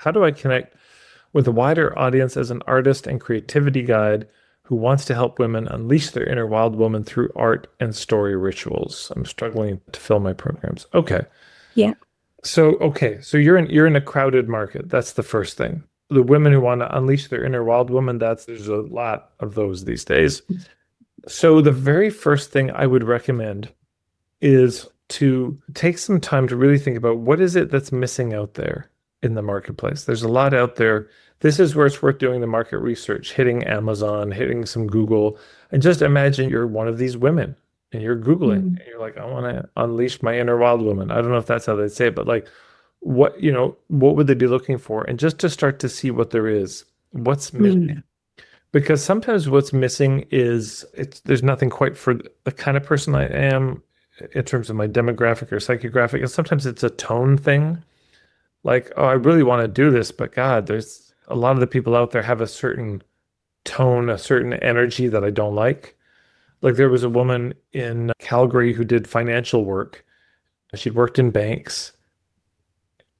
How do I connect with a wider audience as an artist and creativity guide who wants to help women unleash their inner wild woman through art and story rituals? I'm struggling to fill my programs. Okay. Yeah. So you're in a crowded market. That's the first thing. The women who want to unleash their inner wild woman, there's a lot of those these days. So the very first thing I would recommend is to take some time to really think about what is it that's missing out there in the marketplace. There's a lot out there. This is where it's worth doing the market research, hitting Amazon, hitting some Google, and just imagine you're one of these women and you're Googling and you're like, I want to unleash my inner wild woman. I don't know if that's how they say it, but like what would they be looking for? And just to start to see what there is, what's missing. Because sometimes what's missing is there's nothing quite for the kind of person I am in terms of my demographic or psychographic. And sometimes it's a tone thing. Like, oh, I really want to do this, but God, there's a lot of the people out there have a certain tone, a certain energy that I don't like. Like there was a woman in Calgary who did financial work. She'd worked in banks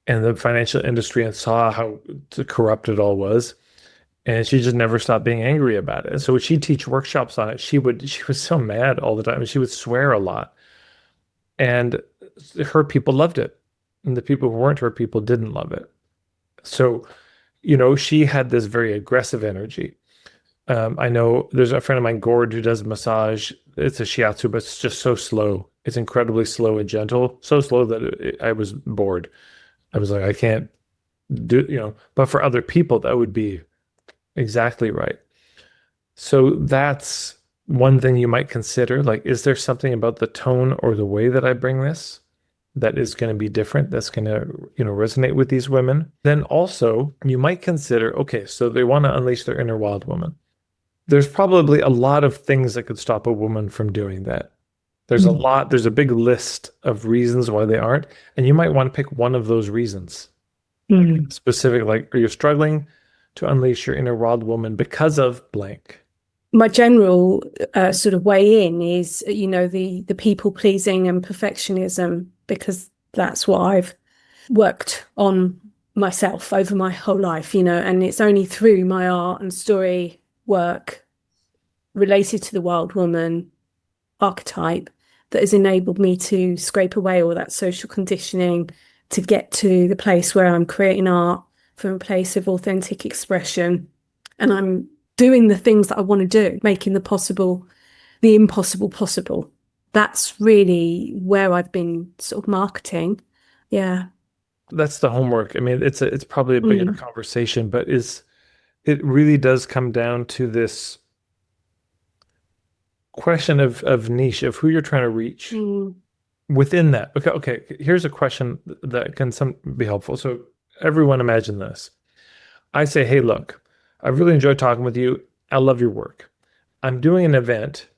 and the financial industry and saw how corrupt it all was. And she just never stopped being angry about it. And so she'd teach workshops on it. She was so mad all the time. She would swear a lot. And her people loved it. And the people who weren't her people didn't love it. So, she had this very aggressive energy. I know there's a friend of mine, Gord, who does massage. It's a shiatsu, but it's just so slow. It's incredibly slow and gentle. So slow that I was bored. I was like, I can't do, but for other people, that would be exactly right. So that's one thing you might consider. Like, is there something about the tone or the way that I bring this that is going to be different, that's going to, resonate with these women? Then also, you might consider, okay, so they want to unleash their inner wild woman. There's probably a lot of things that could stop a woman from doing that. There's a big list of reasons why they aren't. And you might want to pick one of those reasons. Specific, like, are you struggling to unleash your inner wild woman because of blank? My general sort of way in is, the people pleasing and perfectionism, because that's what I've worked on myself over my whole life, and it's only through my art and story work related to the wild woman archetype that has enabled me to scrape away all that social conditioning to get to the place where I'm creating art from a place of authentic expression, and I'm doing the things that I want to do, making the impossible possible. That's really where I've been sort of marketing. Yeah. That's the homework. I mean, it's probably a bigger conversation, but it really does come down to this question of niche, of who you're trying to reach within that. Okay. Here's a question that can be helpful. So everyone imagine this. I say, hey, look, I really enjoyed talking with you. I love your work. I'm doing an event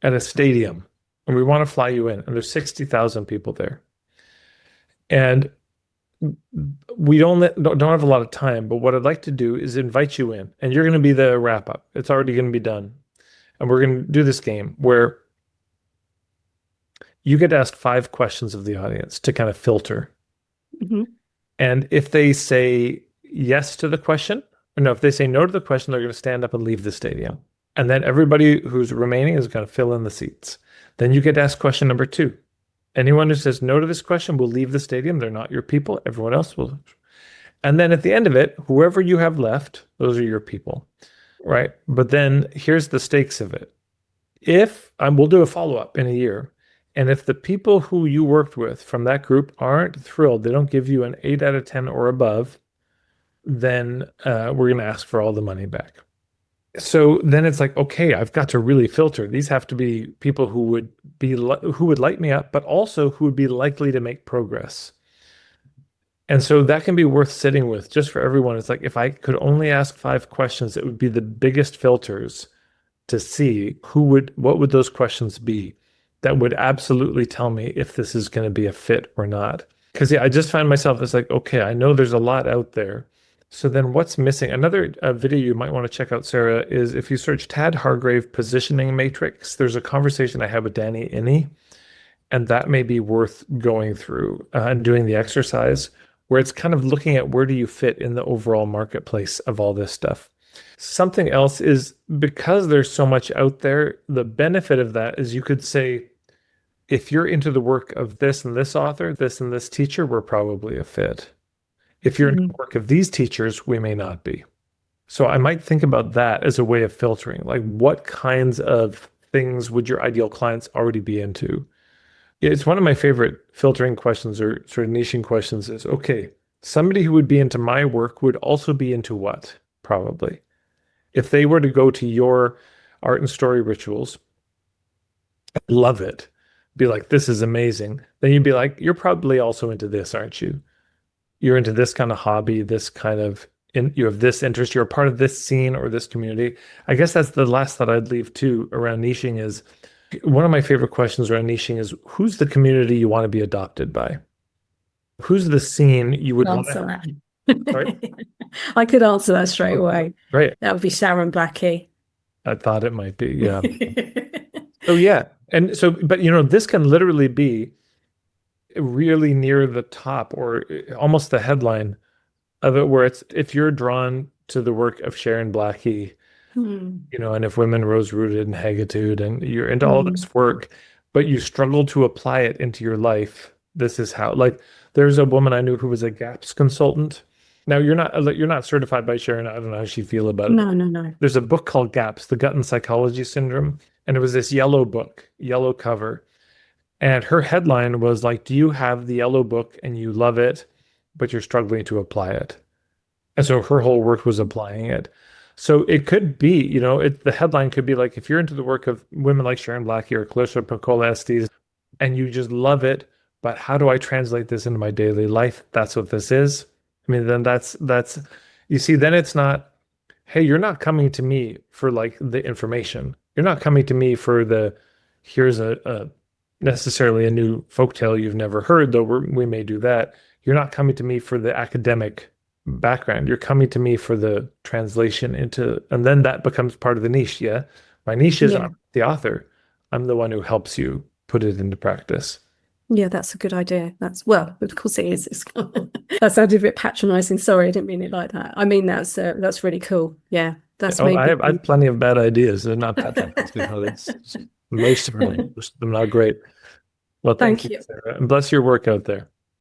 at a stadium and we want to fly you in, and there's 60,000 people there. And we don't have a lot of time, but what I'd like to do is invite you in, and you're going to be the wrap up. It's already going to be done. And we're going to do this game where you get asked 5 questions of the audience to kind of filter. And if they say yes to the question, or no, if they say no to the question, they're going to stand up and leave the stadium. And then everybody who's remaining is going to fill in the seats. Then you get asked question number 2. Anyone who says no to this question will leave the stadium. They're not your people. Everyone else will. And then at the end of it, whoever you have left, those are your people, right? But then here's the stakes of it. We'll do a follow-up in a year, and if the people who you worked with from that group aren't thrilled, they don't give you an 8 out of 10 or above, then we're going to ask for all the money back. So then it's like, okay, I've got to really filter. These have to be people who would light me up, but also who would be likely to make progress. And so that can be worth sitting with just for everyone. It's like, if I could only ask 5 questions, it would be the biggest filters to see what would those questions be that would absolutely tell me if this is going to be a fit or not. Because I just find myself, it's like, okay, I know there's a lot out there. So then what's missing? Another video you might want to check out, Sarah, is if you search Tad Hargrave Positioning Matrix, there's a conversation I had with Danny Inney, and that may be worth going through and doing the exercise where it's kind of looking at where do you fit in the overall marketplace of all this stuff. Something else is, because there's so much out there, the benefit of that is you could say, if you're into the work of this and this author, this and this teacher, we're probably a fit. If you're into the work of these teachers, we may not be. So I might think about that as a way of filtering. Like, what kinds of things would your ideal clients already be into? It's one of my favorite filtering questions, or sort of niching questions, is, okay, somebody who would be into my work would also be into what? Probably. If they were to go to your art and story rituals, love it, be like, this is amazing, then you'd be like, you're probably also into this, aren't you? You're into this kind of hobby, this kind of, you have this interest, you're a part of this scene or this community. I guess that's the last thought I'd leave too around niching is, one of my favorite questions around niching is, who's the community you want to be adopted by? Who's the scene you would want Answer to... that. Sorry? I could answer that straight away. Right. That would be Sharon Blackie. I thought it might be, yeah. Oh, yeah. And so, but this can literally be really near the top or almost the headline of it, where it's, if you're drawn to the work of Sharon Blackie, and if women rose rooted in Hagitude, and you're into all this work, but you struggle to apply it into your life, this is how. Like, there's a woman I knew who was a GAPS consultant. Now, you're not certified by Sharon. I don't know how she feel about it. No. There's a book called GAPS, The Gut and Psychology Syndrome, and it was this yellow book, yellow cover, and her headline was like, do you have the yellow book and you love it, but you're struggling to apply it? And so her whole work was applying it. So it could be, the headline could be like, if you're into the work of women like Sharon Blackie or Clarissa Pinkola Estes, and you just love it, but how do I translate this into my daily life? That's what this is. I mean, then that's, you see, then it's not, hey, you're not coming to me for like the information. You're not coming to me for here's a necessarily a new folktale you've never heard, though we may do that. You're not coming to me for the academic background. You're coming to me for the translation into, and then that becomes part of the niche. Yeah. My niche is I'm the author. I'm the one who helps you put it into practice. Yeah, that's a good idea. Well, of course it is. That sounded a bit patronizing. Sorry, I didn't mean it like that. I mean, that's really cool. Yeah. That's I have plenty of bad ideas. They're not patronizing. Most of them are not great. Well, thank you, Sarah, and bless your work out there.